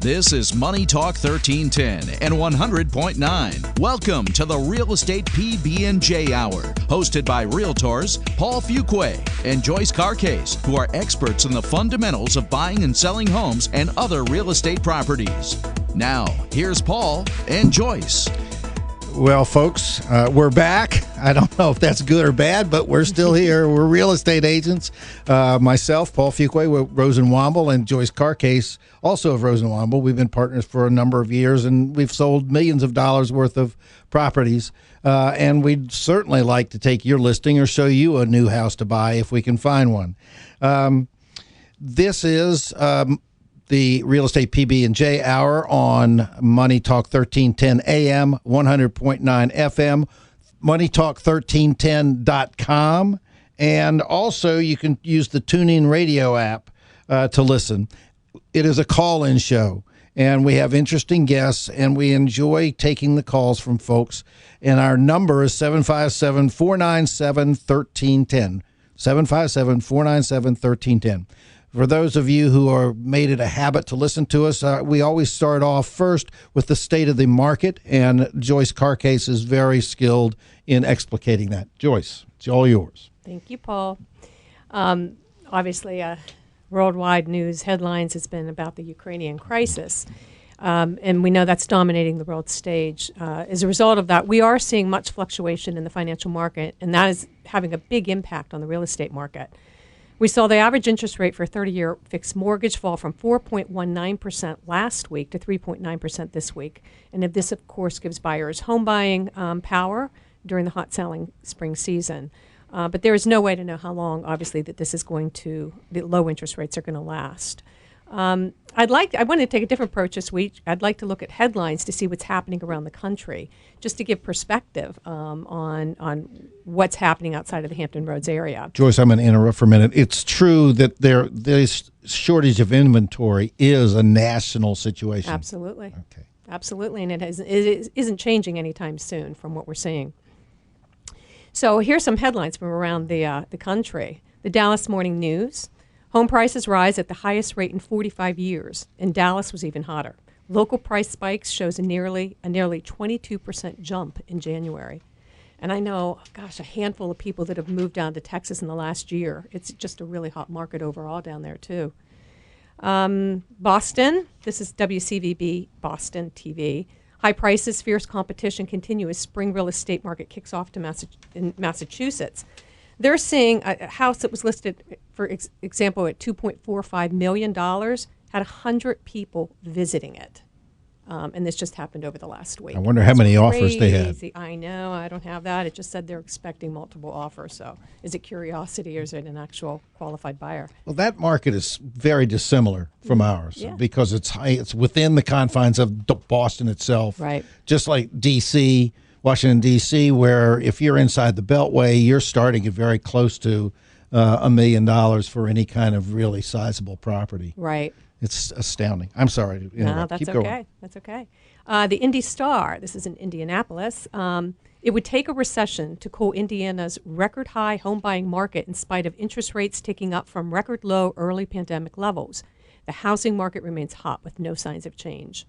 This is Money Talk 1310 and 100.9. Welcome to the Real Estate PB&J Hour, hosted by Realtors Paul Fuqua and Joyce Carcase, who are experts in the fundamentals of buying and selling homes and other real estate properties. Now, here's Paul and Joyce. Well, folks, we're back. I don't know if that's good or bad, but we're still here. We're real estate agents. Myself, Paul Fuqua, with Rosen Womble, and Joyce Carcase, also of Rosen Womble. We've been partners for a number of years, and we've sold millions of dollars worth of properties. And we'd certainly like to take your listing or show you a new house to buy if we can find one. This is the Real Estate PB&J Hour on Money Talk 1310 AM, 100.9 FM, moneytalk1310.com, and also you can use the TuneIn Radio app to listen. It is a call-in show, and we have interesting guests, and we enjoy taking the calls from folks, and our number is 757-497-1310, 757-497-1310. For those of you who are made it a habit to listen to us, we always start off first with the state of the market, and Joyce Carcase is very skilled in explicating that. Joyce, it's all yours. Thank you, Paul. Obviously, worldwide news headlines has been about the Ukrainian crisis, and we know that's dominating the world stage. As a result of that, we are seeing much fluctuation in the financial market, and that is having a big impact on the real estate market. We saw the average interest rate for a 30-year fixed mortgage fall from 4.19% last week to 3.9% this week. And if this, of course, gives buyers home buying power during the hot selling spring season. But there is no way to know how long, obviously, that this is going to, the low interest rates are going to last. I want to take a different approach this week. I'd like to look at headlines to see what's happening around the country, just to give perspective on what's happening outside of the Hampton Roads area. Joyce, I'm going to interrupt for a minute. It's true that this shortage of inventory is a national situation. Absolutely. Okay. Absolutely, and it isn't changing anytime soon from what we're seeing. So here's some headlines from around the country. The Dallas Morning News. Home prices rise at the highest rate in 45 years. In Dallas was even hotter. Local price spikes shows a nearly 22% jump in January. And I know, a handful of people that have moved down to Texas in the last year. It's just a really hot market overall down there, too. Boston, this is WCVB Boston TV. High prices, fierce competition continue as spring real estate market kicks off in Massachusetts. They're seeing a house that was listed, for example, at $2.45 million, had 100 people visiting it. And this just happened over the last week. I wonder how many offers they had. I know. I don't have that. It just said they're expecting multiple offers. So is it curiosity or is it an actual qualified buyer? Well, that market is very dissimilar from ours because it's within the confines of Boston itself. Right. Just like D.C., Washington, D.C., where if you're inside the Beltway, you're starting at very close to $1 million for any kind of really sizable property. Right. It's astounding. I'm sorry to interrupt. No, that's Keep okay. going. That's okay. The Indy Star, this is in Indianapolis. It would take a recession to cool Indiana's record high home buying market in spite of interest rates ticking up from record low early pandemic levels. The housing market remains hot with no signs of change.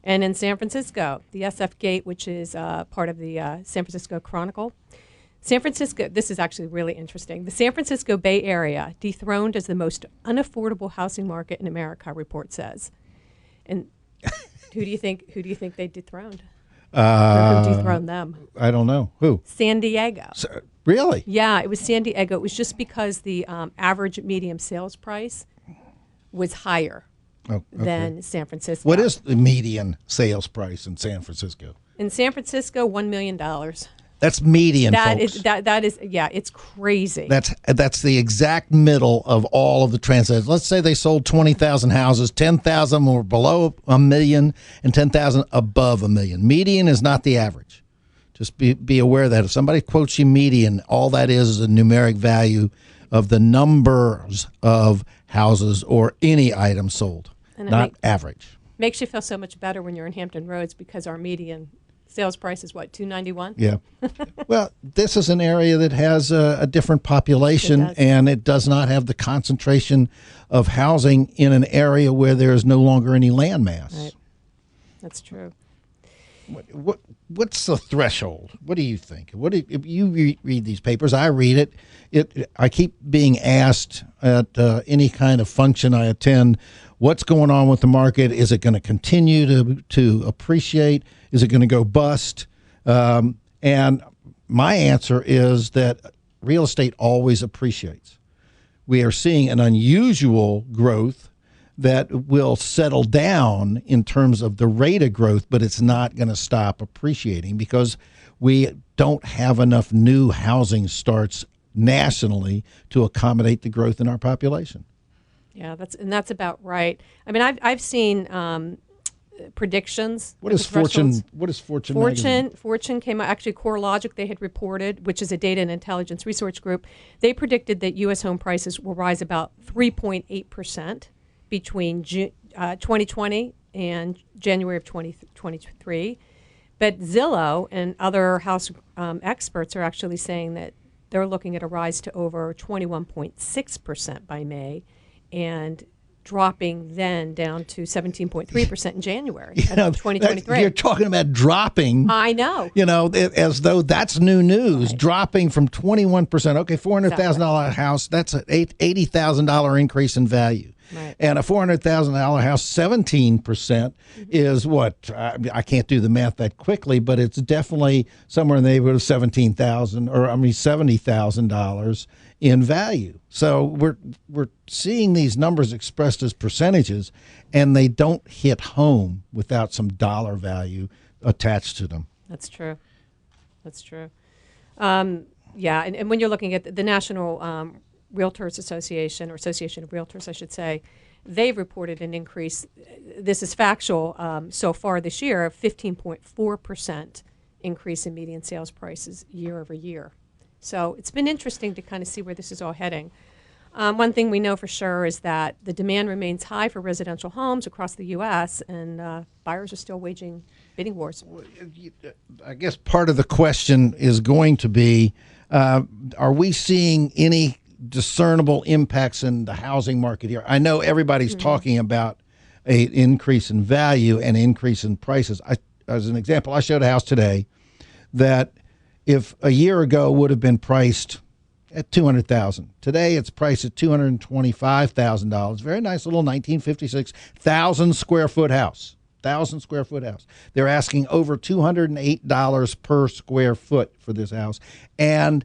And in San Francisco, the SF Gate, which is part of the San Francisco Chronicle. San Francisco, this is actually really interesting. The San Francisco Bay Area dethroned as the most unaffordable housing market in America, report says. And who do you think they dethroned? Who dethroned them? I don't know. Who? San Diego. Really? Yeah, it was San Diego. It was just because the average medium sales price was higher than San Francisco. What is the median sales price in San Francisco? In San Francisco, $1 million. That's median, folks. That is, it's crazy. That's the exact middle of all of the transactions. Let's say they sold 20,000 houses, 10,000 were below $1 million, and 10,000 above $1 million. Median is not the average. Just be aware that if somebody quotes you median, all that is a numeric value of the numbers of houses or any item sold, not average. Makes you feel so much better when you're in Hampton Roads because our median sales price is what, $291? Yeah. Well, this is an area that has a different population, It does. and it does not have the concentration of housing in an area where there is no longer any land mass. Right. That's true. What's the threshold? What do you think? If you read these papers? I read it. I keep being asked at any kind of function I attend, what's going on with the market? Is it going to continue to appreciate? Is it going to go bust? And my answer is that real estate always appreciates. We are seeing an unusual growth that will settle down in terms of the rate of growth, but it's not going to stop appreciating because we don't have enough new housing starts nationally to accommodate the growth in our population. Yeah, that's about right. I mean, I've seen predictions. What is Fortune? What is Fortune? Fortune came out. Actually, CoreLogic, they had reported, which is a data and intelligence research group. They predicted that U.S. home prices will rise about 3.8% between 2020 and January of 2023. But Zillow and other house experts are actually saying that they're looking at a rise to over 21.6% by May, and dropping then down to 17.3% in January of 2023. You're talking about dropping. I know. As though that's new news, Right. dropping from 21%. Okay, $400,000 house, that's an $80,000 increase in value. Right. And a $400,000 house, 17% is what? I can't do the math that quickly, but it's definitely somewhere in the neighborhood of $70,000 in value. So we're seeing these numbers expressed as percentages, and they don't hit home without some dollar value attached to them. That's true. That's true. Yeah, and when you're looking at the National Realtors Association, or Association of Realtors, I should say, they've reported an increase, this is factual, so far this year, of 15.4% increase in median sales prices year over year. So it's been interesting to kind of see where this is all heading. One thing we know for sure is that the demand remains high for residential homes across the U.S., and buyers are still waging bidding wars. I guess part of the question is going to be, are we seeing any discernible impacts in the housing market here? I know everybody's talking about an increase in value and increase in prices. As an example, I showed a house today that if a year ago would have been priced at $200,000. Today it's priced at $225,000. Very nice little 1956 1,000 square foot house. 1,000 square foot house. They're asking over $208 per square foot for this house, and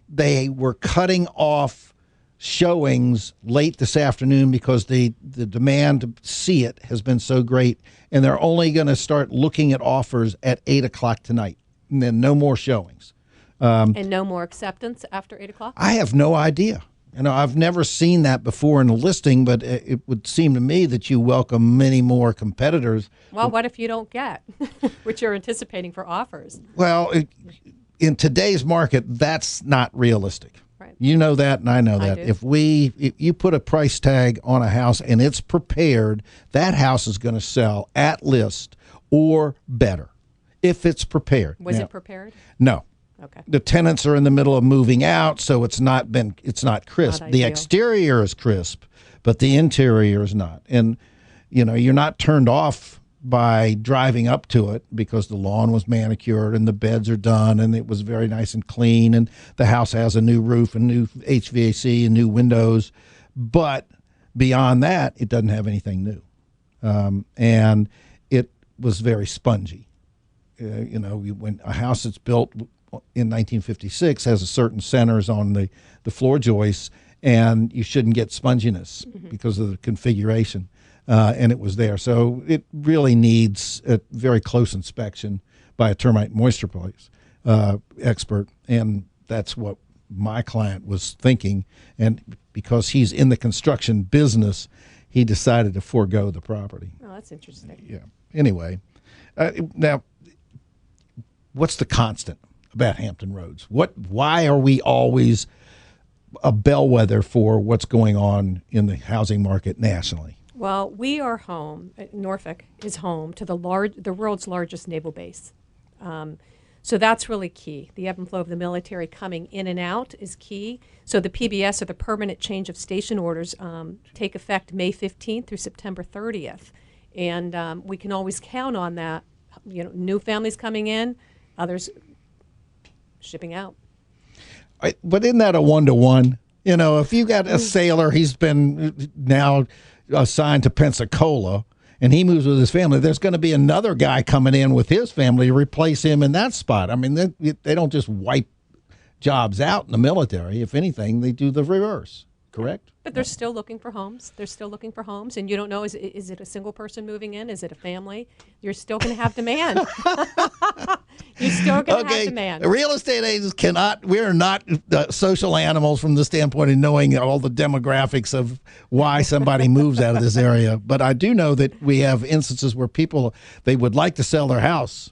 they were cutting off showings late this afternoon because the demand to see it has been so great, and they're only going to start looking at offers at 8 o'clock tonight, and then no more showings. And no more acceptance after 8 o'clock? I have no idea. I've never seen that before in a listing, but it would seem to me that you welcome many more competitors. Well, what if you don't get what you're anticipating for offers? Well, in today's market, that's not realistic. Right. You know that, and I know that. do. If you put a price tag on a house and it's prepared, that house is going to sell at list or better if it's prepared. Was Now, it prepared? No. Okay. The tenants are in the middle of moving out, so it's not crisp. Not The ideal. exterior is crisp, but the interior is not. And you're not turned off by driving up to it because the lawn was manicured and the beds are done and it was very nice and clean, and the house has a new roof and new HVAC and new windows. But beyond that, it doesn't have anything new. And it was very spongy. When a house that's built in 1956 has a certain centers on the floor joists, and you shouldn't get sponginess because of the configuration. And it was there. So it really needs a very close inspection by a termite moisture police expert. And that's what my client was thinking. And because he's in the construction business, he decided to forego the property. Oh, that's interesting. Yeah. Anyway, now, what's the constant about Hampton Roads? Why are we always a bellwether for what's going on in the housing market nationally? Well, we are home. Norfolk is home to the world's largest naval base. So that's really key. The ebb and flow of the military coming in and out is key. So the PBS, or the permanent change of station orders, take effect May 15th through September 30th. And we can always count on that. New families coming in, others shipping out. But isn't that a one-to-one? If you got a sailor, he's been now assigned to Pensacola, and he moves with his family, there's going to be another guy coming in with his family to replace him in that spot. I mean, they don't just wipe jobs out in the military. If anything, they do the reverse, correct? But they're still looking for homes. And you don't know, is it a single person moving in? Is it a family? You're still going to have demand. You're still going to have demand. Real estate agents we're not social animals from the standpoint of knowing all the demographics of why somebody moves out of this area. But I do know that we have instances where people, they would like to sell their house,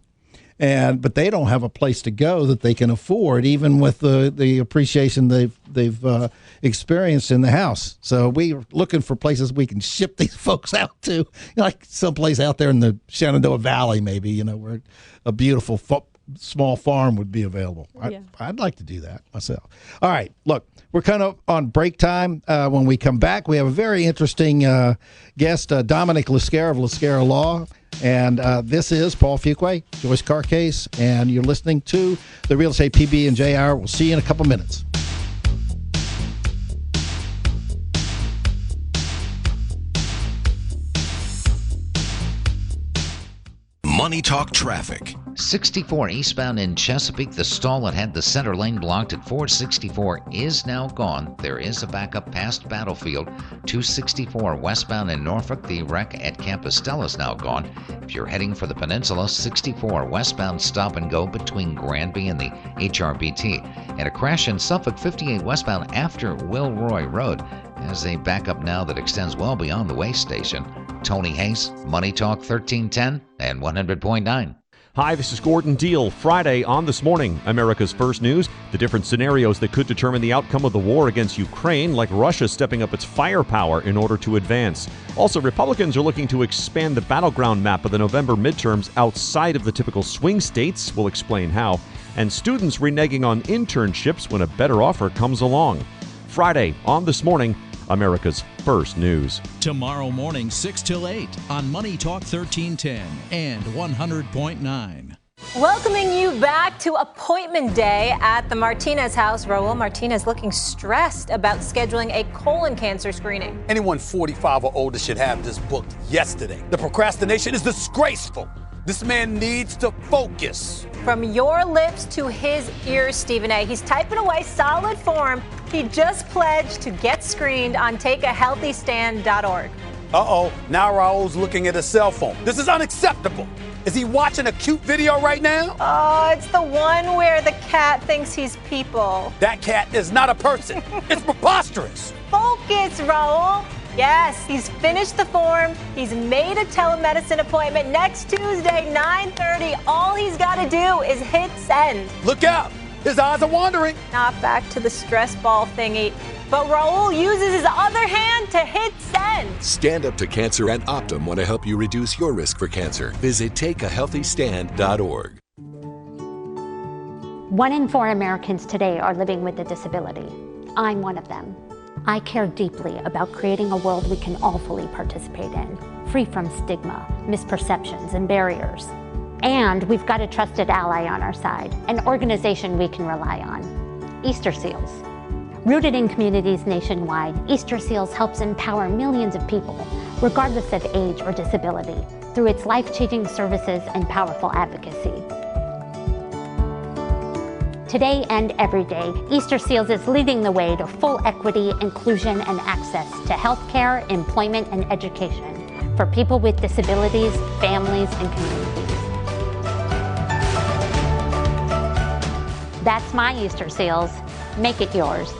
but they don't have a place to go that they can afford, even with the appreciation they've experienced in the house. So we're looking for places we can ship these folks out to, like someplace out there in the Shenandoah Valley, maybe, where a beautiful small farm would be available. Yeah. I'd like to do that myself. All right, look, we're kind of on break time. When we come back, we have a very interesting guest, Dominic Lascara of Lascara Law. And this is Paul Fuqua, Joyce Carcase, and you're listening to the Real Estate PB&J Hour. We'll see you in a couple minutes. Money Talk Traffic. 64 eastbound in Chesapeake. The stall that had the center lane blocked at 464 is now gone. There is a backup past Battlefield. 264 westbound in Norfolk. The wreck at Campostella is now gone. If you're heading for the peninsula, 64 westbound stop and go between Granby and the HRBT. And a crash in Suffolk, 58 westbound after Wilroy Road. There's a backup now that extends well beyond the way station. Tony Hayes, Money Talk 1310 and 100.9. Hi, this is Gordon Deal. Friday on This Morning, America's First News, the different scenarios that could determine the outcome of the war against Ukraine, like Russia stepping up its firepower in order to advance. Also, Republicans are looking to expand the battleground map of the November midterms outside of the typical swing states. We'll explain how. And students reneging on internships when a better offer comes along. Friday on This Morning, America's First News. Tomorrow morning, 6 till 8 on Money Talk 1310 and 100.9. Welcoming you back to appointment day at the Martinez house. Raul Martinez looking stressed about scheduling a colon cancer screening. Anyone 45 or older should have this booked yesterday. The procrastination is disgraceful. This man needs to focus. From your lips to his ears, Stephen A. He's typing away solid form. He just pledged to get screened on takeahealthystand.org. Uh-oh, now Raul's looking at his cell phone. This is unacceptable. Is he watching a cute video right now? Oh, it's the one where the cat thinks he's people. That cat is not a person. It's preposterous. Focus, Raul. Yes, he's finished the form. He's made a telemedicine appointment next Tuesday, 9:30. All he's got to do is hit send. Look out. His eyes are wandering. Not back to the stress ball thingy. But Raul uses his other hand to hit send. Stand Up to Cancer and Optum want to help you reduce your risk for cancer. Visit takeahealthystand.org. 1 in 4 Americans today are living with a disability. I'm one of them. I care deeply about creating a world we can all fully participate in, free from stigma, misperceptions, and barriers. And we've got a trusted ally on our side, an organization we can rely on, Easter Seals. Rooted in communities nationwide, Easter Seals helps empower millions of people, regardless of age or disability, through its life-changing services and powerful advocacy. Today and every day, Easter Seals is leading the way to full equity, inclusion, and access to healthcare, employment, and education for people with disabilities, families, and communities. That's my Easter Seals. Make it yours.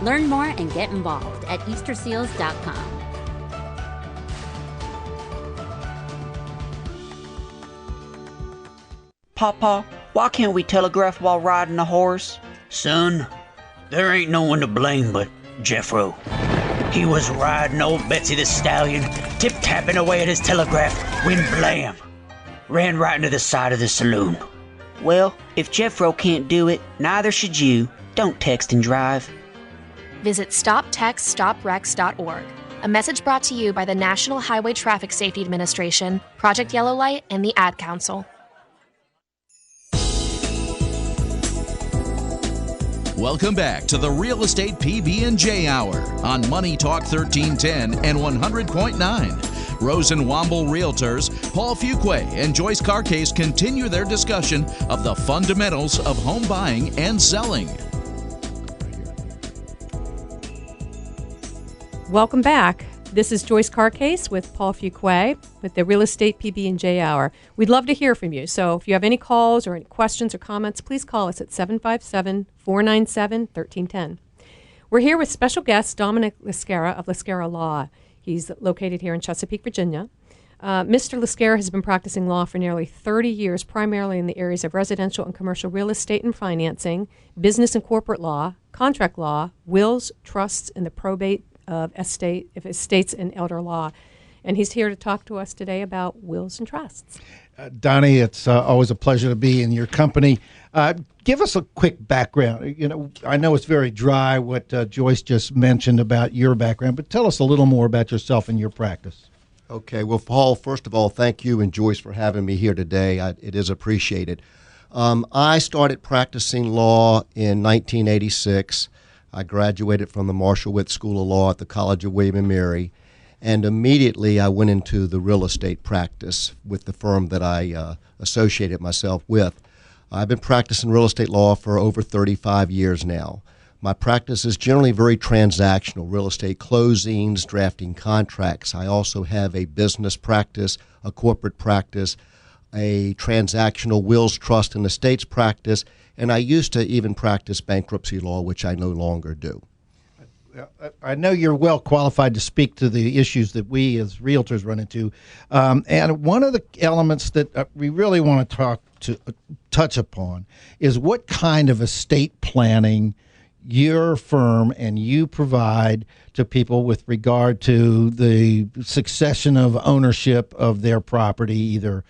Learn more and get involved at easterseals.com. Papa, why can't we telegraph while riding a horse? Son, there ain't no one to blame but Jeffro. He was riding old Betsy the Stallion, tip-tapping away at his telegraph when blam! Ran right into the side of the saloon. Well, if Jeffro can't do it, neither should you. Don't text and drive. Visit StopTextStopWrecks.org. A message brought to you by the National Highway Traffic Safety Administration, Project Yellow Light, and the Ad Council. Welcome back to the Real Estate PB&J Hour on Money Talk 1310 and 100.9. Rose and Womble Realtors, Paul Fuquay and Joyce Carcase continue their discussion of the fundamentals of home buying and selling. Welcome back. This is Joyce Carcase with Paul Fuquay with the Real Estate PB&J Hour. We'd love to hear from you. So if you have any calls or any questions or comments, please call us at 757-497-1310. We're here with special guest Dominic Lascara of Lascara Law. He's located here in Chesapeake, Virginia. Mr. Lascara has been practicing law for nearly 30 years, primarily in the areas of residential and commercial real estate and financing, business and corporate law, contract law, wills, trusts, and the probate of estates and elder law. And he's here to talk to us today about wills and trusts. Donnie, it's always a pleasure to be in your company. Give us a quick background. You know, I know it's very dry what Joyce just mentioned about your background, but tell us a little more about yourself and your practice. Okay. Well, Paul, first of all, thank you and Joyce for having me here today. It is appreciated. I started practicing law in 1986. I graduated from the Marshall Witt School of Law at the College of William and Mary, and immediately I went into the real estate practice with the firm that I associated myself with. I've been practicing real estate law for over 35 years now. My practice is generally very transactional, real estate closings, drafting contracts. I also have a business practice, a corporate practice, a transactional wills, trust, and estates practice, and I used to even practice bankruptcy law, which I no longer do. I know you're well qualified to speak to the issues that we as realtors run into. And one of the elements that we really want to touch upon is what kind of estate planning your firm and you provide to people with regard to the succession of ownership of their property, either,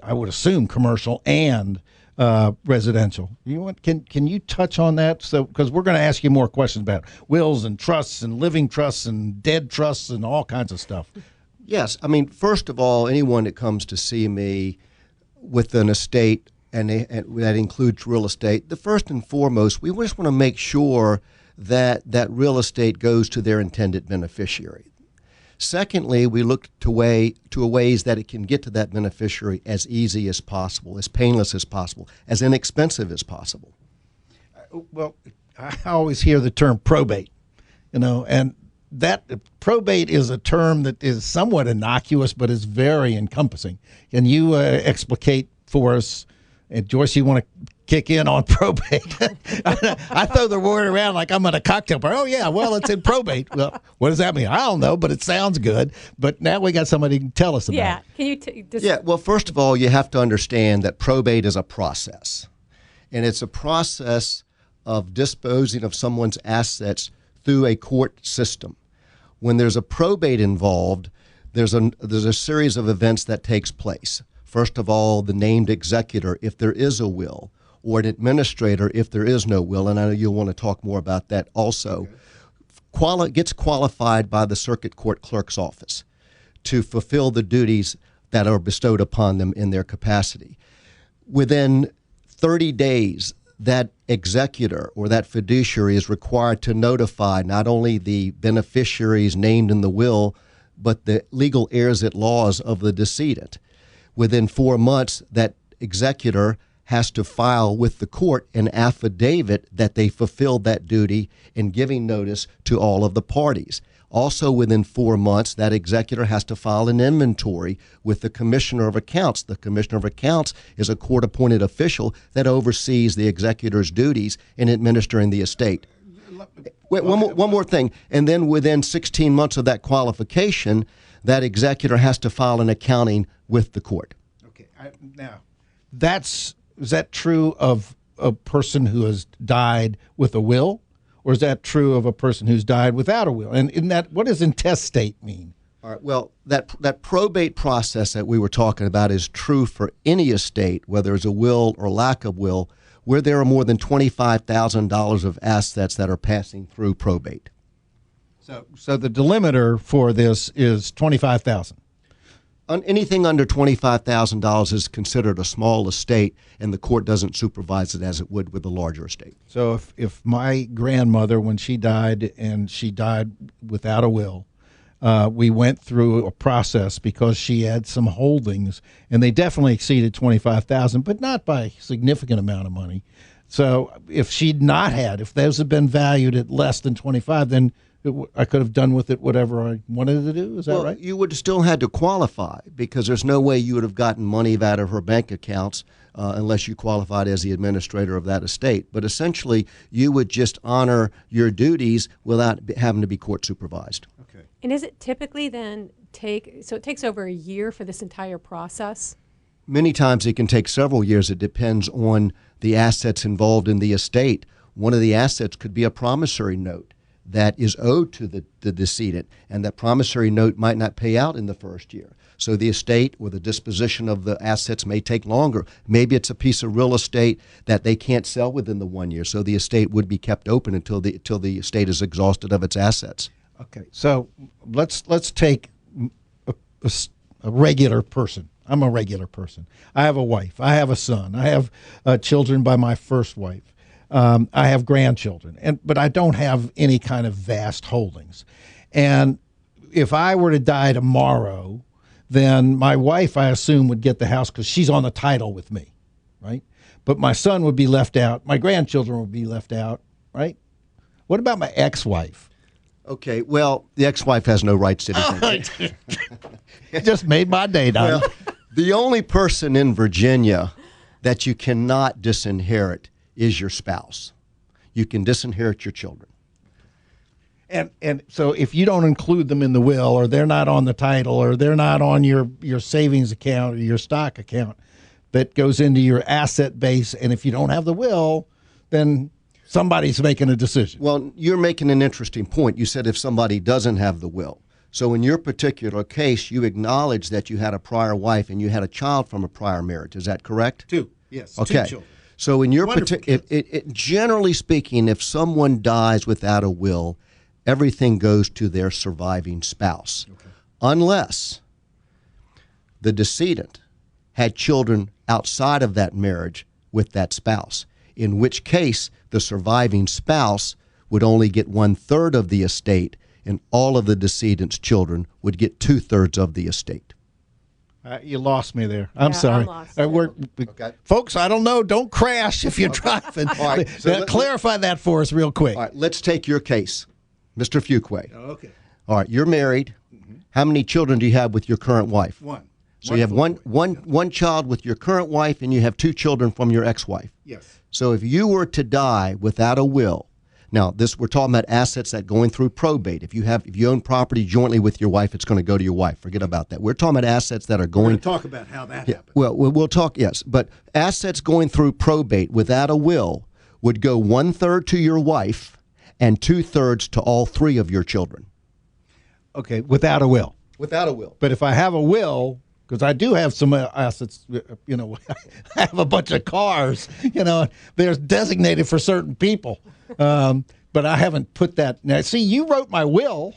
I would assume, commercial and residential. Can you touch on that? So, because we're going to ask you more questions about wills and trusts and living trusts and dead trusts and all kinds of stuff. Yes. I mean, first of all, anyone that comes to see me with an estate, and that includes real estate, the first and foremost, we just want to make sure that that real estate goes to their intended beneficiary. Secondly, we look to ways that it can get to that beneficiary as easy as possible, as painless as possible, as inexpensive as possible. Well, I always hear the term probate, and that probate is a term that is somewhat innocuous, but is very encompassing. Can you explicate for us? And Joyce, you want to kick in on probate? I throw the word around like I'm at a cocktail party. Oh, yeah, well, it's in probate. Well, what does that mean? I don't know, but it sounds good. But now we got somebody who can tell us about it. Yeah, can you well, first of all, you have to understand that probate is a process. And it's a process of disposing of someone's assets through a court system. When there's a probate involved, there's a series of events that takes place. First of all, the named executor, if there is a will, or an administrator, if there is no will, and I know you'll want to talk more about that also, gets qualified by the circuit court clerk's office to fulfill the duties that are bestowed upon them in their capacity. Within 30 days, that executor or that fiduciary is required to notify not only the beneficiaries named in the will, but the legal heirs at law of the decedent. Within 4 months, that executor has to file with the court an affidavit that they fulfilled that duty in giving notice to all of the parties. Also, within 4 months, that executor has to file an inventory with the Commissioner of Accounts. The Commissioner of Accounts is a court-appointed official that oversees the executor's duties in administering the estate. Wait, one more thing. And then within 16 months of that qualification, that executor has to file an accounting with the court. Okay. Now, is that true of a person who has died with a will, or is that true of a person who's died without a will? And in that, what does intestate mean? All right. Well, that probate process that we were talking about is true for any estate, whether it's a will or lack of will, where there are more than $25,000 of assets that are passing through probate. So the delimiter for this is $25,000. Anything under $25,000 is considered a small estate, and the court doesn't supervise it as it would with a larger estate. So if my grandmother, when she died, and she died without a will, we went through a process because she had some holdings, and they definitely exceeded $25,000, but not by a significant amount of money. So if if those had been valued at less than 25, then I could have done with it whatever I wanted to do. Is that right? You would still had to qualify, because there's no way you would have gotten money out of her bank accounts unless you qualified as the administrator of that estate. But essentially, you would just honor your duties without having to be court supervised. Okay. And is it typically then it takes over a year for this entire process? Many times it can take several years. It depends on the assets involved in the estate. One of the assets could be a promissory note that is owed to the decedent, and that promissory note might not pay out in the first year. So the estate or the disposition of the assets may take longer. Maybe it's a piece of real estate that they can't sell within the 1 year, so the estate would be kept open until the estate is exhausted of its assets. Okay, so let's take a regular person. I'm a regular person. I have a wife. I have a son. I have children by my first wife. I have grandchildren, but I don't have any kind of vast holdings. And if I were to die tomorrow, then my wife, I assume, would get the house because she's on the title with me, right? But my son would be left out. My grandchildren would be left out, right? What about my ex-wife? Okay, well, the ex-wife has no rights to anything. It just made my day, Don. Well, the only person in Virginia that you cannot disinherit is your spouse. You can disinherit your children. And so if you don't include them in the will, or they're not on the title, or they're not on your savings account or your stock account that goes into your asset base, and if you don't have the will, then somebody's making a decision. Well, you're making an interesting point. You said if somebody doesn't have the will. So in your particular case, you acknowledge that you had a prior wife and you had a child from a prior marriage. Is that correct? Two, yes. Okay. 2 children. So in your generally speaking, if someone dies without a will, everything goes to their surviving spouse, unless the decedent had children outside of that marriage with that spouse, in which case the surviving spouse would only get 1/3 of the estate, and all of the decedent's children would get 2/3 of the estate. You lost me there. I'm sorry. I'm lost. Folks, I don't know. Don't crash if you're driving. All right, so clarify that for us real quick. All right, let's take your case, Mr. Fuqua. Okay. All right, you're married. Mm-hmm. How many children do you have with your current wife? One. So you have one child with your current wife, and you have 2 children from your ex-wife. Yes. So if you were to die without a will, now we're talking about assets that going through probate. If you own property jointly with your wife, it's going to go to your wife. Forget about that. We're talking about assets that are going. We're going to talk about how that happens. Well, we'll talk. Yes, but assets going through probate without a will would go 1/3 to your wife and 2/3 to all 3 of your children. Okay, without a will. Without a will. But if I have a will, because I do have some assets, I have a bunch of cars, they're designated for certain people. But I haven't put that. Now, see, you wrote my will,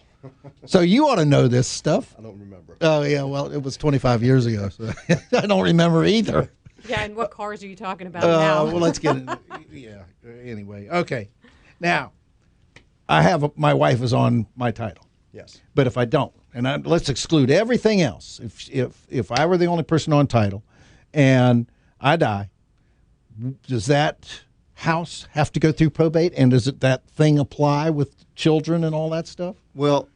so you ought to know this stuff. I don't remember. Oh, yeah, well, it was 25 years ago, so I don't remember either. Yeah, and what cars are you talking about now? Well, let's get it. Yeah, anyway. Okay. Now, my wife is on my title. Yes. But if I don't, let's exclude everything else. If I were the only person on title and I die, does that house have to go through probate, and does that thing apply with children and all that stuff? Well,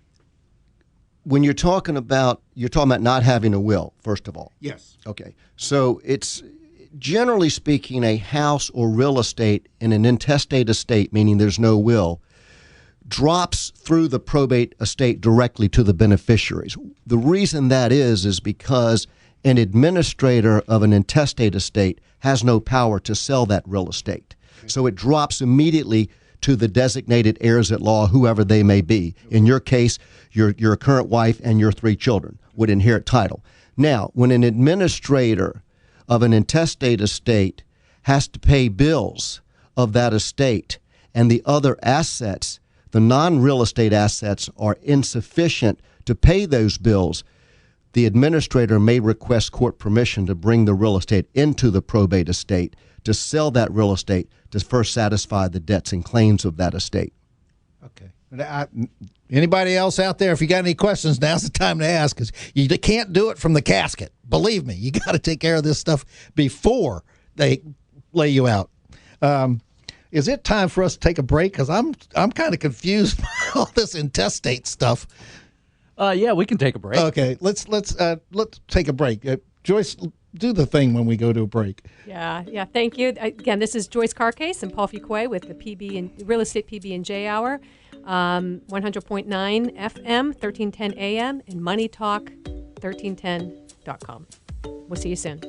when you're talking about not having a will, first of all. Yes. Okay. So it's generally speaking a house or real estate in an intestate estate, meaning there's no will, drops through the probate estate directly to the beneficiaries. The reason that is because an administrator of an intestate estate has no power to sell that real estate. So it drops immediately to the designated heirs at law, whoever they may be. In your case, your current wife and your 3 children would inherit title. Now, when an administrator of an intestate estate has to pay bills of that estate and the other assets, the non-real estate assets, are insufficient to pay those bills, the administrator may request court permission to bring the real estate into the probate estate to sell that real estate to first satisfy the debts and claims of that estate. Okay. Anybody else out there, if you got any questions, now's the time to ask, because you can't do it from the casket. Believe me, you got to take care of this stuff before they lay you out. Is it time for us to take a break? Because I'm kind of confused by all this intestate stuff. Yeah, we can take a break. Okay, let's take a break. Joyce, do the thing when we go to a break. Yeah. Thank you. Again, this is Joyce Carcase and Paul Fuquay with the Real Estate PB&J Hour, 100.9 FM, 1310 AM, and MoneyTalk1310.com. We'll see you soon.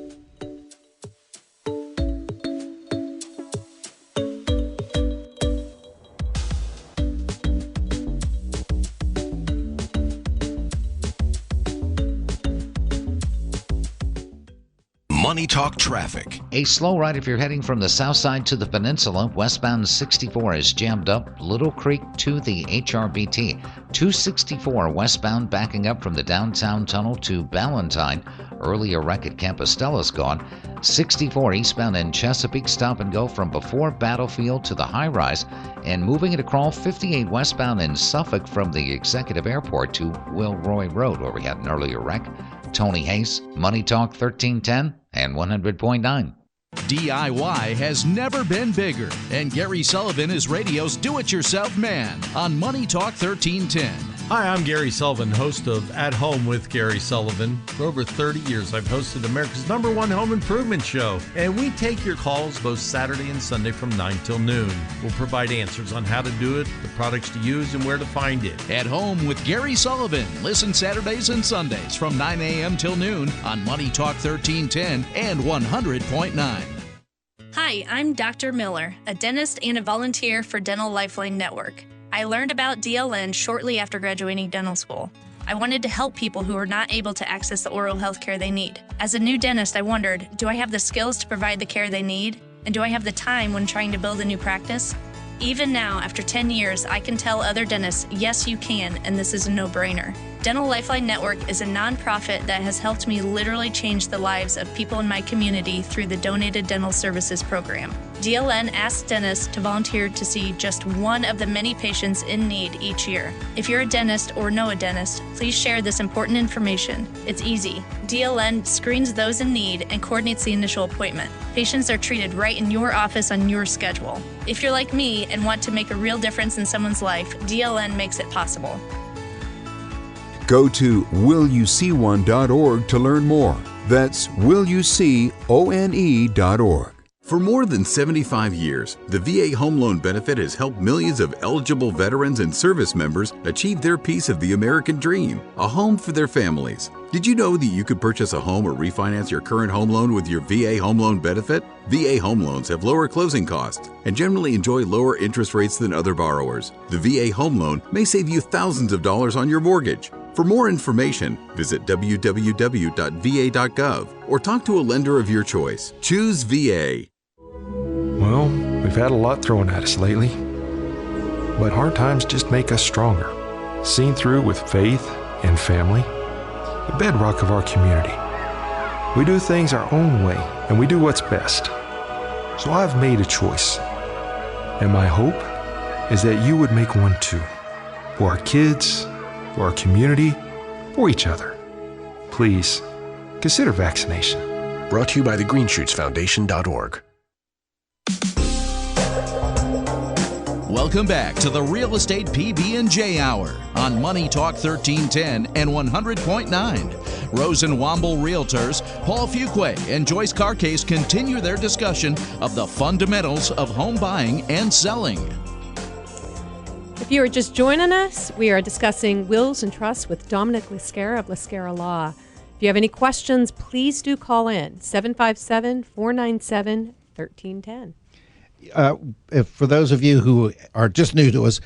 Money Talk traffic. A slow ride if you're heading from the south side to the peninsula. Westbound 64 is jammed up. Little Creek to the HRBT. 264 westbound backing up from the downtown tunnel to Ballantyne. Earlier wreck at Campostella's gone. 64 eastbound in Chesapeake, stop and go from before Battlefield to the high-rise. And moving it across 58 westbound in Suffolk from the Executive Airport to Wilroy Road, where we had an earlier wreck. Tony Hayes, Money Talk 1310 and 100.9. DIY has never been bigger, and Gary Sullivan is radio's do-it-yourself man on Money Talk 1310. Hi, I'm Gary Sullivan, host of At Home with Gary Sullivan. For over 30 years, I've hosted America's #1 home improvement show, and we take your calls both Saturday and Sunday from 9 till noon. We'll provide answers on how to do it, the products to use, and where to find it. At Home with Gary Sullivan. Listen Saturdays and Sundays from 9 a.m. till noon on Money Talk 1310 and 100.9. Hi, I'm Dr. Miller, a dentist and a volunteer for Dental Lifeline Network. I learned about DLN shortly after graduating dental school. I wanted to help people who are not able to access the oral health care they need. As a new dentist, I wondered, do I have the skills to provide the care they need? And do I have the time when trying to build a new practice? Even now, after 10 years, I can tell other dentists, yes, you can, and this is a no-brainer. Dental Lifeline Network is a nonprofit that has helped me literally change the lives of people in my community through the Donated Dental Services program. DLN asks dentists to volunteer to see just one of the many patients in need each year. If you're a dentist or know a dentist, please share this important information. It's easy. DLN screens those in need and coordinates the initial appointment. Patients are treated right in your office on your schedule. If you're like me and want to make a real difference in someone's life, DLN makes it possible. Go to willyouseeone.org to learn more. That's willyouseeone.org. For more than 75 years, the VA Home Loan Benefit has helped millions of eligible veterans and service members achieve their piece of the American dream, a home for their families. Did you know that you could purchase a home or refinance your current home loan with your VA Home Loan Benefit? VA home loans have lower closing costs and generally enjoy lower interest rates than other borrowers. The VA Home Loan may save you thousands of dollars on your mortgage. For more information, visit www.va.gov or talk to a lender of your choice. Choose VA. Well, we've had a lot thrown at us lately, but hard times just make us stronger. Seen through with faith and family, the bedrock of our community. We do things our own way, and we do what's best. So I've made a choice, and my hope is that you would make one too. For our kids, for our community, for each other. Please, consider vaccination. Brought to you by the GreenShootsFoundation.org. Welcome back to the Real Estate PB&J Hour on Money Talk 1310 and 100.9. Rose and Womble Realtors, Paul Fuquay and Joyce Carcase continue their discussion of the fundamentals of home buying and selling. If you are just joining us, we are discussing wills and trusts with Dominic Lascara of Lascara Law. If you have any questions, please do call in, 757-497-1310. for those of you who are just new to us,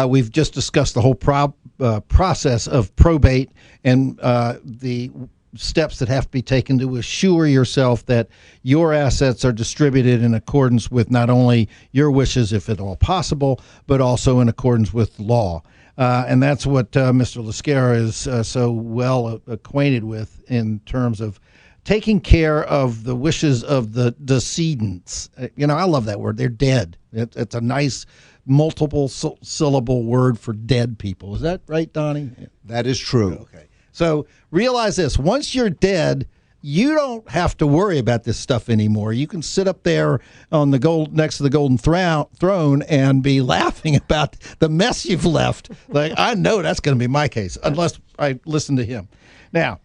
we've just discussed the whole process of probate and the steps that have to be taken to assure yourself that your assets are distributed in accordance with not only your wishes, if at all possible, but also in accordance with law. And that's what Mr. Lascara is so well acquainted with in terms of taking care of the wishes of the decedents. I love that word. They're dead. It's a nice multiple syllable word for dead people. Is that right, Donnie? That is true. Okay. So realize this. Once you're dead, you don't have to worry about this stuff anymore. You can sit up there on the next to the golden throne and be laughing about the mess you've left. Like, I know that's going to be my case, unless I listen to him. Now,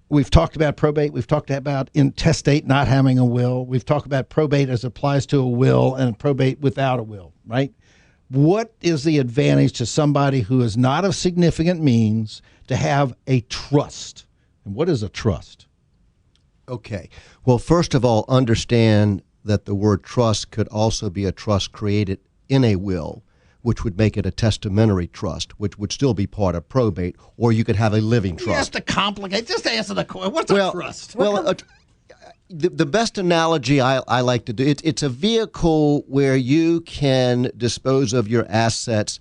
we've talked about probate. We've talked about intestate, not having a will. We've talked about probate as applies to a will and probate without a will, right? What is the advantage to somebody who is not of significant means to have a trust? And what is a trust? Okay. Well, first of all, understand that the word trust could also be a trust created in a will, which would make it a testamentary trust, which would still be part of probate, or you could have a living trust. Just to complicate, just answer the question. What's a trust? The best analogy I like to do, it's a vehicle where you can dispose of your assets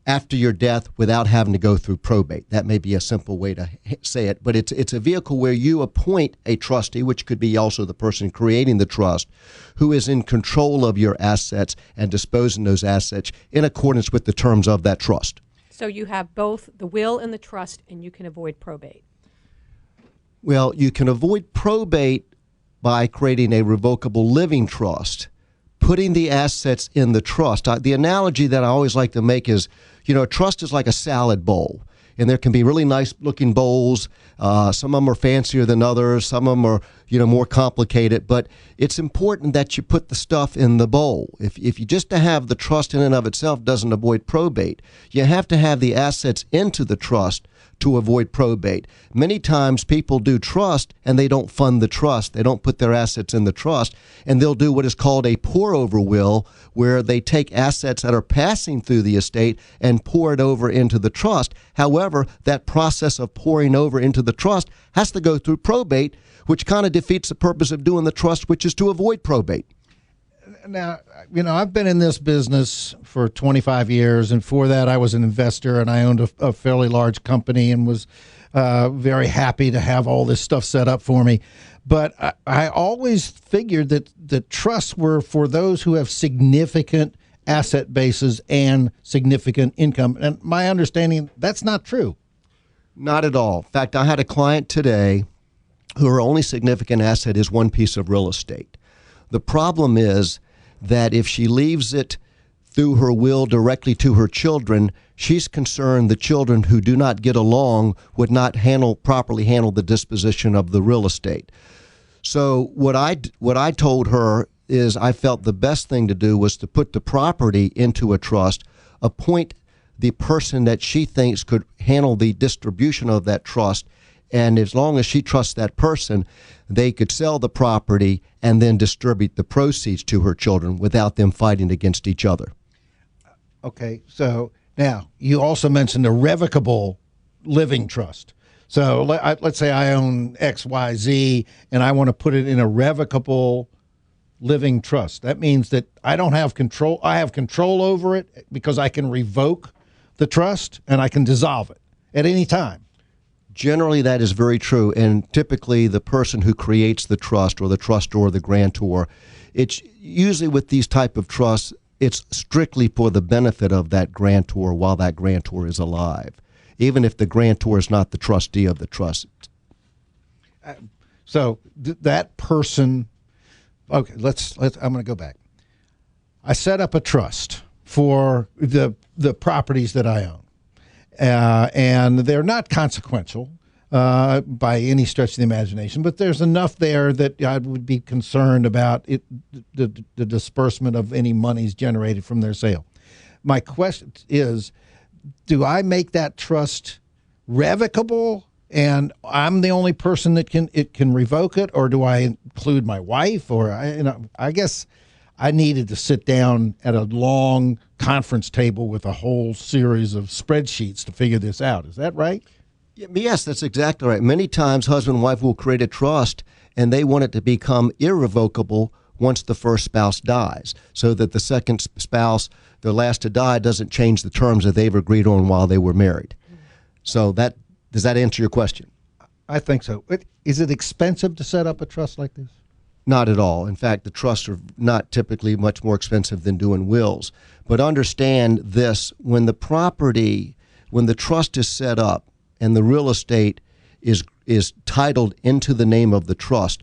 after your death without having to go through probate. That may be a simple way to say it, but it's a vehicle where you appoint a trustee, which could be also the person creating the trust, who is in control of your assets and disposing those assets in accordance with the terms of that trust. So you have both the will and the trust, and you can avoid probate. Well, you can avoid probate by creating a revocable living trust, putting the assets in the trust. The analogy that I always like to make is, a trust is like a salad bowl, and there can be really nice looking bowls. Some of them are fancier than others. Some of them are, more complicated, but it's important that you put the stuff in the bowl. If you just to have the trust in and of itself doesn't avoid probate, you have to have the assets into the trust to avoid probate. Many times people do trust and they don't fund the trust. They don't put their assets in the trust, and they'll do what is called a pour-over will, where they take assets that are passing through the estate and pour it over into the trust. However, that process of pouring over into the trust has to go through probate, which kind of defeats the purpose of doing the trust, which is to avoid probate. Now, I've been in this business for 25 years, and for that I was an investor, and I owned a fairly large company and was very happy to have all this stuff set up for me. But I always figured that the trusts were for those who have significant asset bases and significant income. And my understanding, that's not true. Not at all. In fact, I had a client today who her only significant asset is one piece of real estate. The problem is that if she leaves it through her will directly to her children, she's concerned the children who do not get along would not properly handle the disposition of the real estate. So what I told her is I felt the best thing to do was to put the property into a trust, appoint the person that she thinks could handle the distribution of that trust, and as long as she trusts that person, they could sell the property and then distribute the proceeds to her children without them fighting against each other. Okay, so now you also mentioned a revocable living trust. So let's say I own XYZ and I want to put it in a revocable living trust. That means that I don't have control. I have control over it because I can revoke the trust and I can dissolve it at any time. Generally, that is very true, and typically the person who creates the trust or the trustor or the grantor, it's usually with these type of trusts, it's strictly for the benefit of that grantor while that grantor is alive, even if the grantor is not the trustee of the trust. So that person, okay, let's I'm going to go back. I set up a trust for the properties that I own. And they're not consequential by any stretch of the imagination, but there's enough there that I would be concerned about the disbursement of any monies generated from their sale. My question is, do I make that trust revocable and I'm the only person that can revoke it, or do I include my wife? Or I guess I needed to sit down at a long conference table with a whole series of spreadsheets to figure this out. Is that right? Yes, that's exactly right. Many times husband and wife will create a trust and they want it to become irrevocable once the first spouse dies, so that the second spouse, the last to die, doesn't change the terms that they've agreed on while they were married. So does that answer your question? I think so. Is it expensive to set up a trust like this? Not at all. In fact, the trusts are not typically much more expensive than doing wills. But understand this, when the trust is set up and the real estate is titled into the name of the trust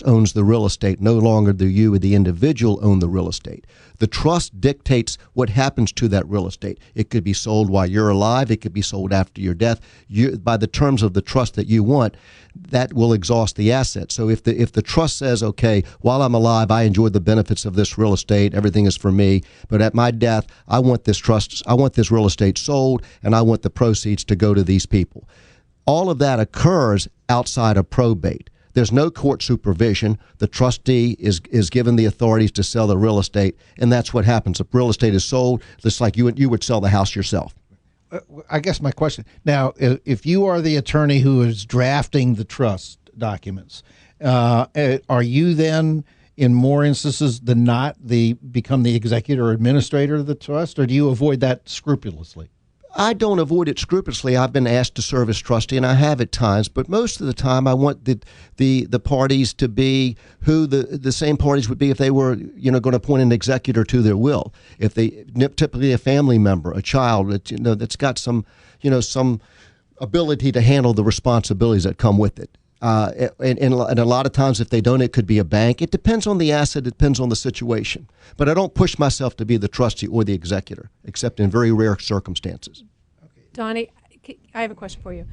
owns the real estate. No longer do you or the individual own the real estate. The trust dictates what happens to that real estate. It could be sold while you're alive. It could be sold after your death. By the terms of the trust that you want, that will exhaust the asset. So if the trust says, okay, while I'm alive, I enjoy the benefits of this real estate, everything is for me, but at my death, I want this real estate sold, and I want the proceeds to go to these people. All of that occurs outside of probate. There's no court supervision. The trustee is given the authorities to sell the real estate, and that's what happens. If real estate is sold, just like you would sell the house yourself. I guess my question now, if you are the attorney who is drafting the trust documents, are you then, in more instances than not, become the executor or administrator of the trust, or do you avoid that scrupulously? I don't avoid it scrupulously. I've been asked to serve as trustee, and I have at times, but most of the time I want the parties to be who the same parties would be if they were going to appoint an executor to their will. If they typically a family member, a child that's got some ability to handle the responsibilities that come with it. And a lot of times if they don't, it could be a bank. It depends on the asset. It depends on the situation. But I don't push myself to be the trustee or the executor, except in very rare circumstances. Donnie, I have a question for you.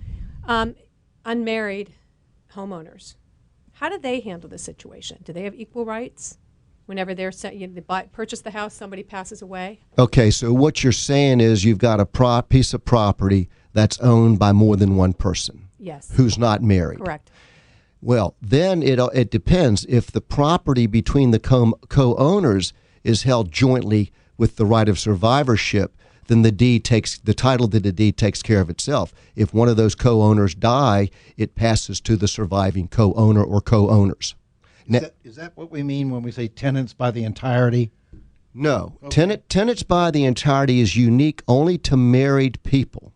Unmarried homeowners, how do they handle the situation? Do they have equal rights whenever they purchase the house, somebody passes away? Okay, so what you're saying is you've got a piece of property that's owned by more than one person. Yes. Who's not married. Correct. Well, then it depends. If the property between the co-owners is held jointly with the right of survivorship, then the title to the deed takes care of itself. If one of those co-owners die, it passes to the surviving co-owner or co-owners. Is that what we mean when we say tenants by the entirety? No. Okay. Tenants by the entirety is unique only to married people.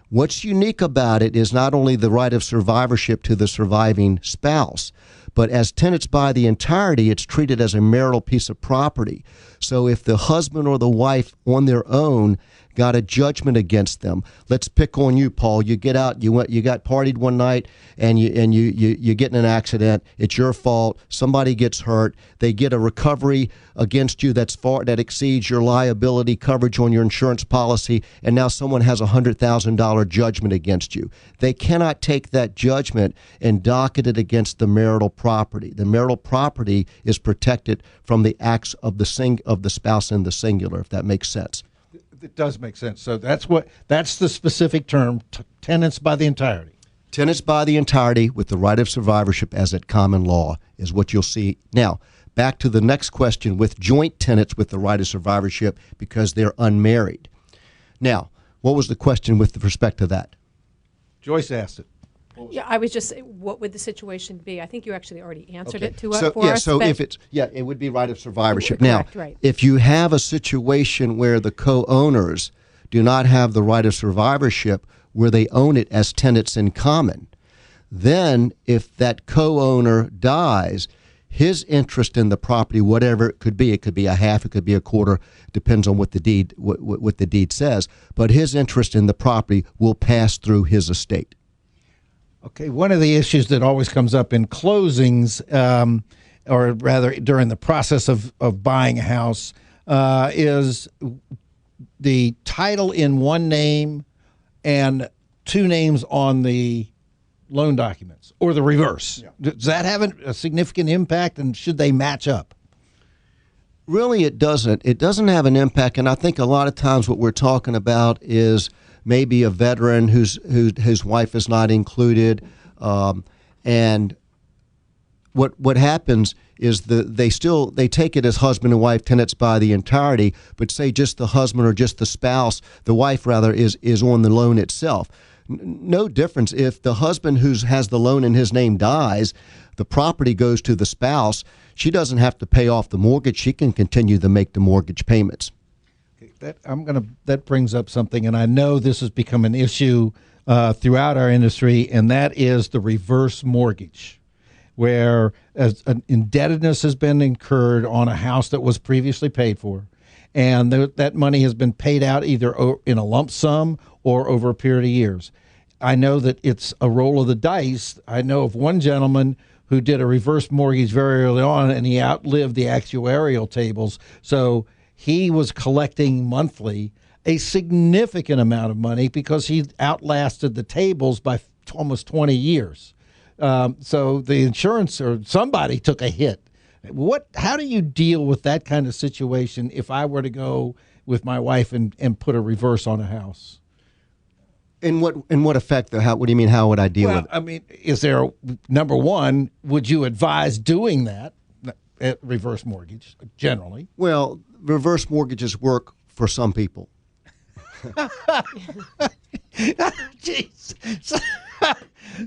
What's unique about it is not only the right of survivorship to the surviving spouse, but as tenants by the entirety, it's treated as a marital piece of property. So if the husband or the wife on their own got a judgment against them, let's pick on you, Paul. You get out, you got partied one night, and you get in an accident. It's your fault. Somebody gets hurt. They get a recovery against you that exceeds your liability coverage on your insurance policy, and now someone has a $100,000 judgment against you. They cannot take that judgment and docket it against the marital property. The marital property is protected from the acts of the spouse in the singular, if that makes sense. It does make sense. So that's the specific term, tenants by the entirety. Tenants by the entirety with the right of survivorship as at common law is what you'll see. Now, back to the next question with joint tenants with the right of survivorship because they're unmarried. Now, what was the question with respect to that? Joyce asked it. Yeah, I was just saying, what would the situation be? I think you actually already answered it for us. So it would be right of survivorship. Now, right. If you have a situation where the co-owners do not have the right of survivorship, where they own it as tenants in common, then if that co-owner dies, his interest in the property, whatever it could be a half, it could be a quarter, depends on what the deed says, but his interest in the property will pass through his estate. Okay, one of the issues that always comes up in closings, or rather during the process of buying a house, is the title in one name and two names on the loan documents, or the reverse. Yeah. Does that have a significant impact, and should they match up? Really, it doesn't. It doesn't have an impact, and I think a lot of times what we're talking about is maybe a veteran whose wife is not included, and what happens is they take it as husband and wife tenants by the entirety, but say just the husband or just the spouse, the wife rather, is on the loan itself. No difference. If the husband who has the loan in his name dies, the property goes to the spouse. She doesn't have to pay off the mortgage. She can continue to make the mortgage payments. That brings up something, and I know this has become an issue throughout our industry, and that is the reverse mortgage, where an indebtedness has been incurred on a house that was previously paid for, and that money has been paid out either in a lump sum or over a period of years. I know that it's a roll of the dice. I know of one gentleman who did a reverse mortgage very early on, and he outlived the actuarial tables, so he was collecting monthly a significant amount of money because he outlasted the tables by almost 20 years. So the insurance or somebody took a hit. How do you deal with that kind of situation if I were to go with my wife and put a reverse on a house? In what effect, though? What do you mean, how would I deal with it? I mean, is there, number one, would you advise doing that, reverse mortgage, generally? Well, reverse mortgages work for some people. Jeez.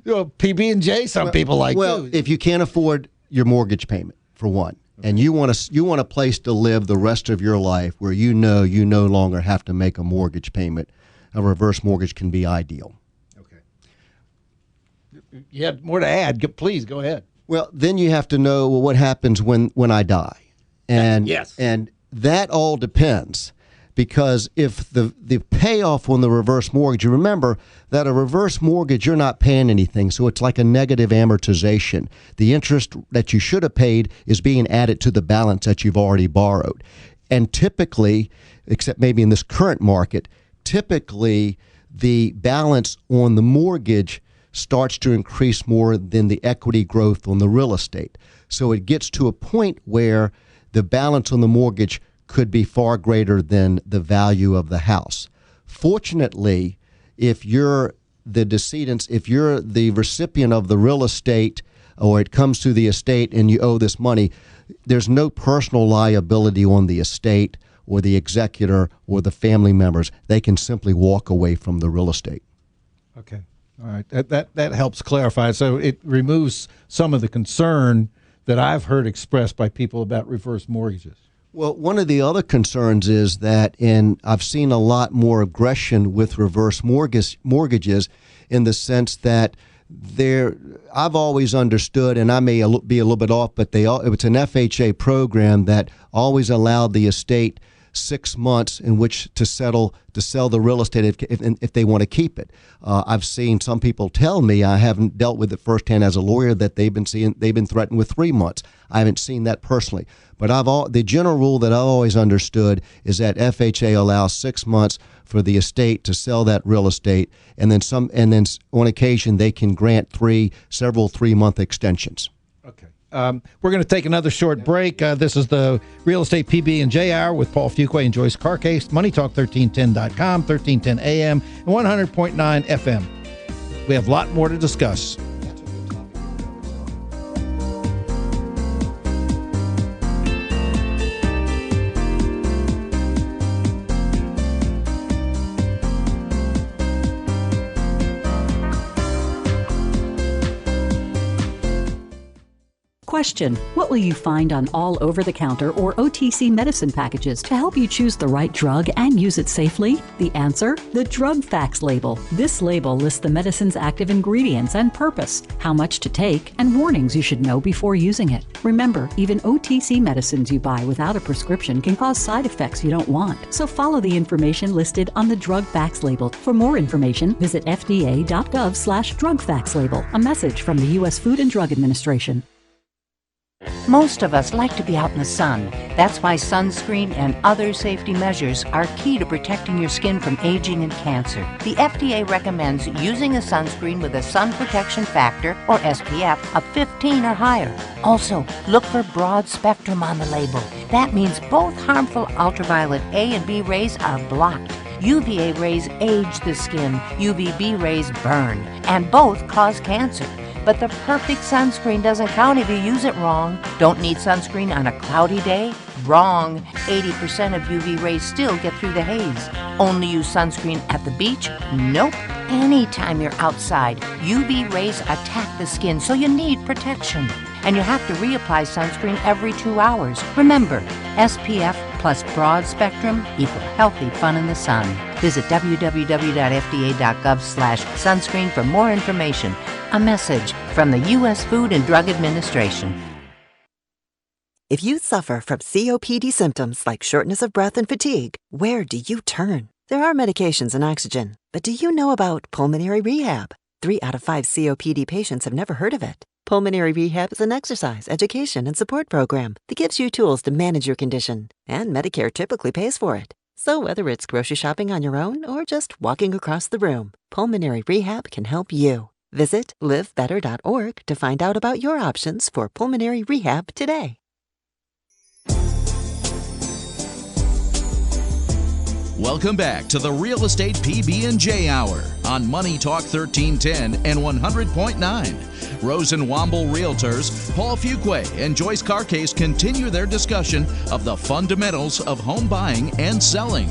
PB&J, some people like. Well, if you can't afford your mortgage payment, for one, and you want a place to live the rest of your life where you no longer have to make a mortgage payment, a reverse mortgage can be ideal. Okay. You had more to add. Please go ahead. Well, then you have to know what happens when I die, and yes, and that all depends. Because if the payoff on the reverse mortgage, you remember that a reverse mortgage, you're not paying anything. So it's like a negative amortization. The interest that you should have paid is being added to the balance that you've already borrowed. And typically, except maybe in this current market, typically the balance on the mortgage starts to increase more than the equity growth on the real estate. So it gets to a point where the balance on the mortgage could be far greater than the value of the house. Fortunately, if you're the decedent, if you're the recipient of the real estate, or it comes to the estate and you owe this money, there's no personal liability on the estate or the executor or the family members. They can simply walk away from the real estate. Okay. All right. That helps clarify. So it removes some of the concern that I've heard expressed by people about reverse mortgages. Well, one of the other concerns is that I've seen a lot more aggression with reverse mortgages in the sense that I've always understood, and I may be a little bit off, but it's an FHA program that always allowed the estate 6 months in which to sell the real estate if they want to keep it. I've seen some people tell me, I haven't dealt with it firsthand as a lawyer, that they've been threatened with 3 months. I haven't seen that personally, but the general rule that I've always understood is that FHA allows 6 months for the estate to sell that real estate, and then on occasion they can grant several 3-month extensions. Okay. We're going to take another short break. This is the Real Estate PB&J Hour with Paul Fuqua and Joyce Carcase. MoneyTalk1310.com, 1310 AM, and 100.9 FM. We have a lot more to discuss. Question: what will you find on all over-the-counter or OTC medicine packages to help you choose the right drug and use it safely? The answer: the drug facts label. This label lists the medicine's active ingredients and purpose, how much to take, and warnings you should know before using it. Remember, even OTC medicines you buy without a prescription can cause side effects you don't want. So follow the information listed on the drug facts label. For more information, visit fda.gov/drug facts label. A message from the U.S. Food and Drug Administration. Most of us like to be out in the sun. That's why sunscreen and other safety measures are key to protecting your skin from aging and cancer. The FDA recommends using a sunscreen with a sun protection factor, or SPF, of 15 or higher. Also, look for broad spectrum on the label. That means both harmful ultraviolet A and B rays are blocked. UVA rays age the skin, UVB rays burn, and both cause cancer. But the perfect sunscreen doesn't count if you use it wrong. Don't need sunscreen on a cloudy day? Wrong. 80% of UV rays still get through the haze. Only use sunscreen at the beach? Nope. Anytime you're outside, UV rays attack the skin, so you need protection. And you have to reapply sunscreen every 2 hours. Remember, SPF plus broad spectrum equal healthy fun in the sun. Visit www.fda.gov/sunscreen for more information. A message from the U.S. Food and Drug Administration. If you suffer from COPD symptoms like shortness of breath and fatigue, where do you turn? There are medications and oxygen, but do you know about Pulmonary Rehab? 3 out of 5 COPD patients have never heard of it. Pulmonary Rehab is an exercise, education, and support program that gives you tools to manage your condition, and Medicare typically pays for it. So whether it's grocery shopping on your own or just walking across the room, Pulmonary Rehab can help you. Visit livebetter.org to find out about your options for pulmonary rehab today. Welcome back to the Real Estate PB&J Hour on Money Talk 1310 and 100.9. Rose and Womble Realtors, Paul Fuquay and Joyce Carcase continue their discussion of the fundamentals of home buying and selling.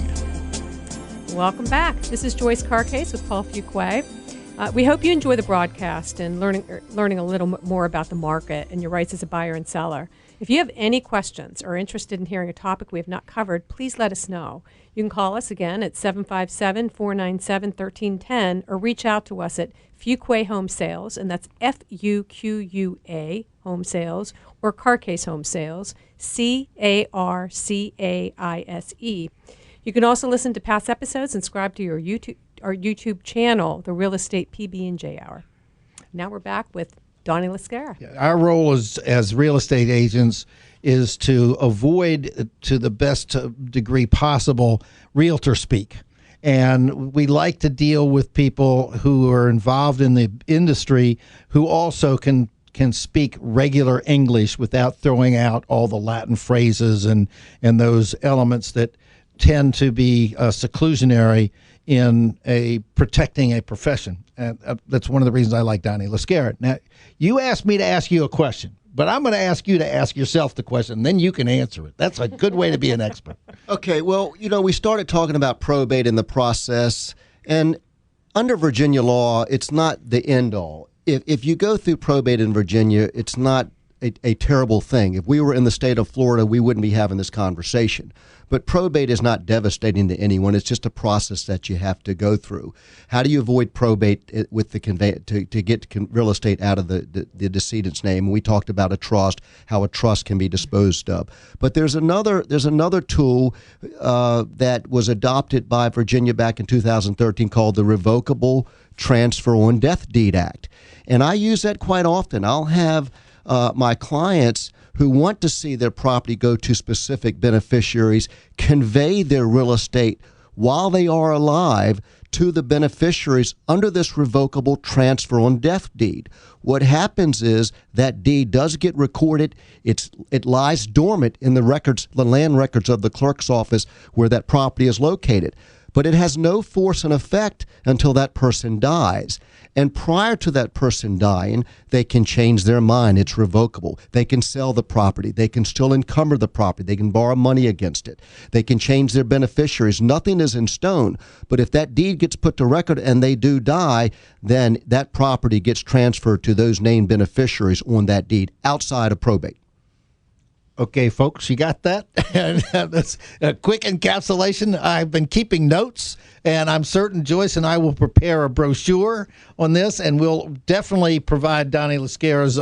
Welcome back. This is Joyce Carcase with Paul Fuquay. We hope you enjoy the broadcast and learning a little more about the market and your rights as a buyer and seller. If you have any questions or interested in hearing a topic we have not covered, please let us know. You can call us again at 757-497-1310 or reach out to us at Fuquay Home Sales, and that's Fuqua Home Sales, or Carcase Home Sales, CARCAISE. You can also listen to past episodes and subscribe to our YouTube channel, The Real Estate PB&J Hour. Now we're back with Dominic Lascara. Our role as real estate agents is to avoid, to the best degree possible, realtor speak. And we like to deal with people who are involved in the industry who also can speak regular English without throwing out all the Latin phrases and those elements that tend to be seclusionary in protecting a profession. And that's one of the reasons I like Dominic Lascara. Now, you asked me to ask you a question, but I'm going to ask you to ask yourself the question, then you can answer it. That's a good way to be an expert. Okay, well, we started talking about probate in the process, and under Virginia law, it's not the end all. If you go through probate in Virginia, it's not a terrible thing. If we were in the state of Florida, we wouldn't be having this conversation. But probate is not devastating to anyone. It's just a process that you have to go through. How do you avoid probate with the to get real estate out of the decedent's name? We talked about a trust, how a trust can be disposed of. But there's another tool that was adopted by Virginia back in 2013 called the Revocable Transfer on Death Deed Act. And I use that quite often. I'll have my clients who want to see their property go to specific beneficiaries convey their real estate while they are alive to the beneficiaries under this revocable transfer on death deed. What happens is that deed does get recorded. It lies dormant in the records, the land records of the clerk's office where that property is located. But it has no force and effect until that person dies. And prior to that person dying, they can change their mind. It's revocable. They can sell the property. They can still encumber the property. They can borrow money against it. They can change their beneficiaries. Nothing is in stone. But if that deed gets put to record and they do die, then that property gets transferred to those named beneficiaries on that deed outside of probate. Okay, folks, you got that? That's a quick encapsulation. I've been keeping notes, and I'm certain Joyce and I will prepare a brochure on this, and we'll definitely provide Dominic Lascara's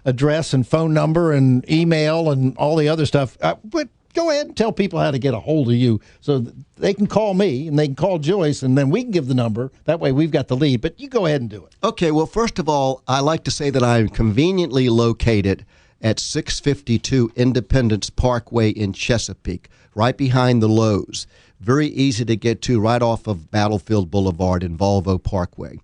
address and phone number and email and all the other stuff. But go ahead and tell people how to get a hold of you so that they can call me and they can call Joyce, and then we can give the number. That way we've got the lead, but you go ahead and do it. Okay, well, first of all, I like to say that I'm conveniently located at 652 Independence Parkway in Chesapeake, right behind the Lowe's. Very easy to get to, right off of Battlefield Boulevard in Volvo Parkway.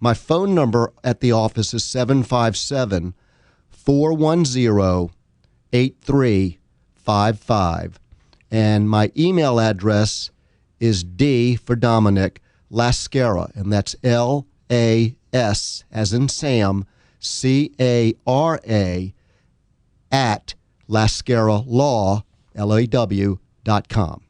My phone number at the office is 757-410-8355. And my email address is D for Dominic, Lascara, and that's L-A-S, as in Sam, CARA at Lascara Law, LAW.com.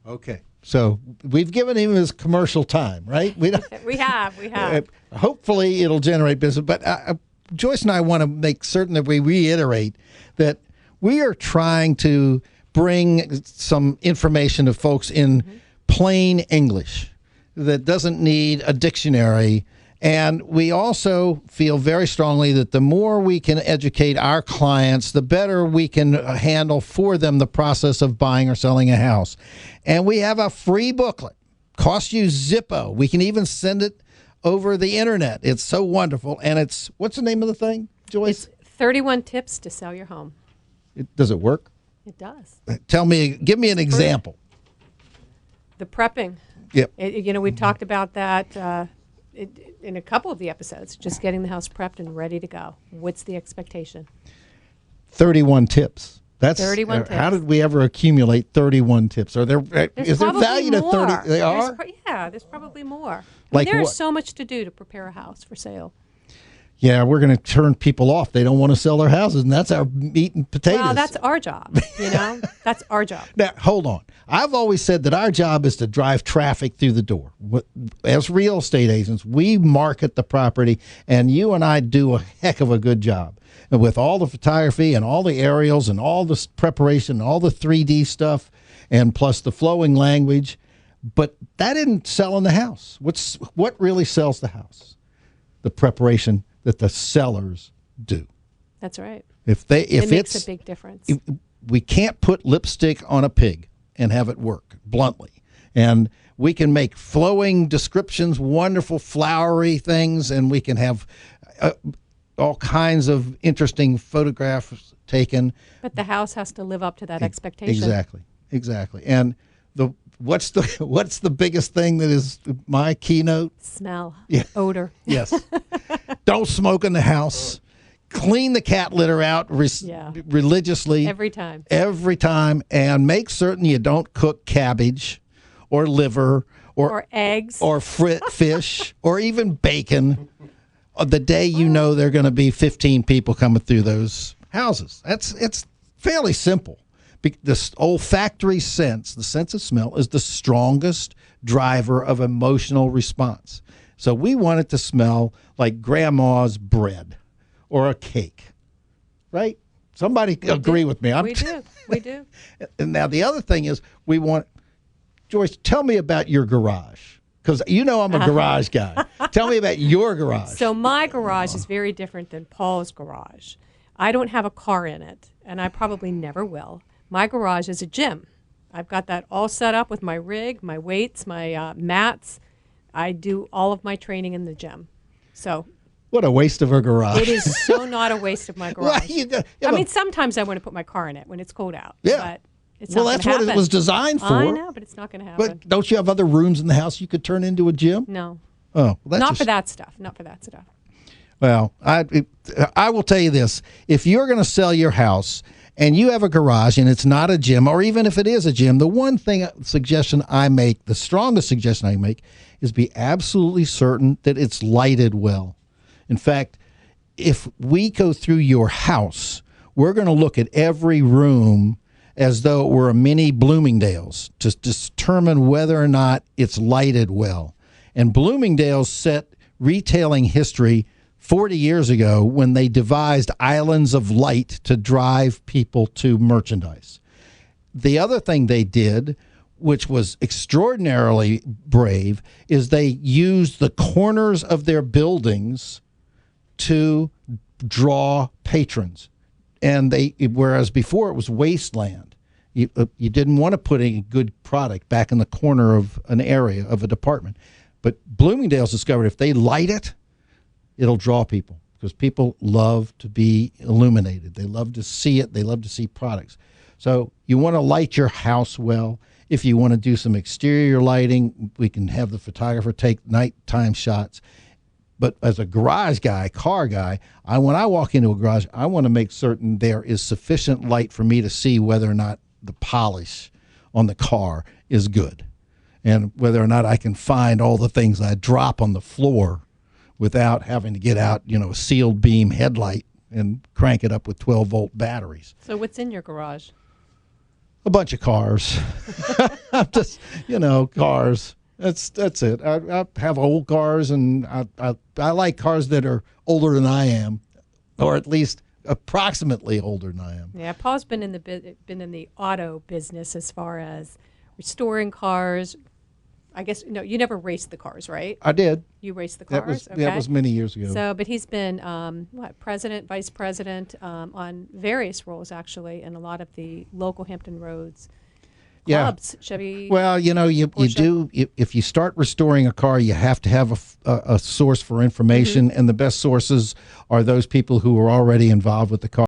Okay. So we've given him his commercial time, right? We have. Hopefully it'll generate business. But Joyce and I want to make certain that we reiterate that we are trying to bring some information to folks in plain English that doesn't need a dictionary. And we also feel very strongly that the more we can educate our clients, the better we can handle for them the process of buying or selling a house. And we have a free booklet. Costs you Zippo. We can even send it over the internet. It's so wonderful. And it's, what's the name of the thing, Joyce? It's 31 Tips to Sell Your Home. Does it work? It does. Give me an example. The prepping. Yep. We've talked about that in a couple of the episodes, just getting the house prepped and ready to go. What's the expectation? 31 tips. That's 31 tips. How did we ever accumulate 31 tips? Is there value to 30? They are? There's probably more. Like there's what? so much to do to prepare a house for sale. Yeah, we're going to turn people off. They don't want to sell their houses, and that's our meat and potatoes. Well, that's our job, That's our job. Now, hold on. I've always said that our job is to drive traffic through the door. As real estate agents, we market the property, and you and I do a heck of a good job. And with all the photography and all the aerials and all the preparation, all the 3D stuff, and plus the flowing language. But that didn't sell in the house. What really sells the house? The preparation that the sellers do. That's right. It makes a big difference. We can't put lipstick on a pig and have it work, bluntly. And we can make flowing descriptions, wonderful flowery things, and we can have all kinds of interesting photographs taken. But the house has to live up to that expectation. Exactly. And what's the biggest thing that is my keynote? Smell. Yeah. Odor. Yes. Don't smoke in the house. Clean the cat litter out religiously. Every time. And make certain you don't cook cabbage or liver or eggs or fish or even bacon the day you know there are going to be 15 people coming through those houses. It's fairly simple. This olfactory sense, the sense of smell, is the strongest driver of emotional response. So we want it to smell like grandma's bread or a cake, right? Somebody agree with me. We do. And now the other thing is Joyce, tell me about your garage. Because I'm a garage guy. Tell me about your garage. So my garage is very different than Paul's garage. I don't have a car in it, and I probably never will. My garage is a gym. I've got that all set up with my rig, my weights, my mats. I do all of my training in the gym. So what a waste of a garage. It is so not a waste of my garage. Sometimes I want to put my car in it when it's cold out. Yeah. But it's that's what it was designed for. I know, but it's not going to happen. But don't you have other rooms in the house you could turn into a gym? No. Oh, well, not for that stuff. Well, I will tell you this. If you're going to sell your house and you have a garage and it's not a gym, or even if it is a gym, the strongest suggestion I make is be absolutely certain that it's lighted well. In fact, if we go through your house, we're going to look at every room as though it were a mini Bloomingdale's to determine whether or not it's lighted well. And Bloomingdale's set retailing history 40 years ago when they devised islands of light to drive people to merchandise. The other thing they did, which was extraordinarily brave, is they used the corners of their buildings to draw patrons. And whereas before it was wasteland, you didn't want to put a good product back in the corner of an area of a department. But Bloomingdale's discovered if they light it, it'll draw people because people love to be illuminated. They love to see it. They love to see products. So you want to light your house well. If you want to do some exterior lighting, we can have the photographer take nighttime shots. But as a garage guy, car guy, when I walk into a garage, I want to make certain there is sufficient light for me to see whether or not the polish on the car is good and whether or not I can find all the things I drop on the floor without having to get out, a sealed beam headlight and crank it up with 12-volt batteries. So what's in your garage? A bunch of cars. Just, cars. That's it. I have old cars, and I like cars that are older than I am, or at least approximately older than I am. Yeah, Paul's been in the auto business as far as restoring cars. I guess you never raced the cars, right? I did. You raced the cars. That was many years ago. So, but he's been president, vice president on various roles actually, in a lot of the local Hampton Roads clubs. Chevy. Well, you do. If you start restoring a car, you have to have a source for information, and the best sources are those people who are already involved with the car.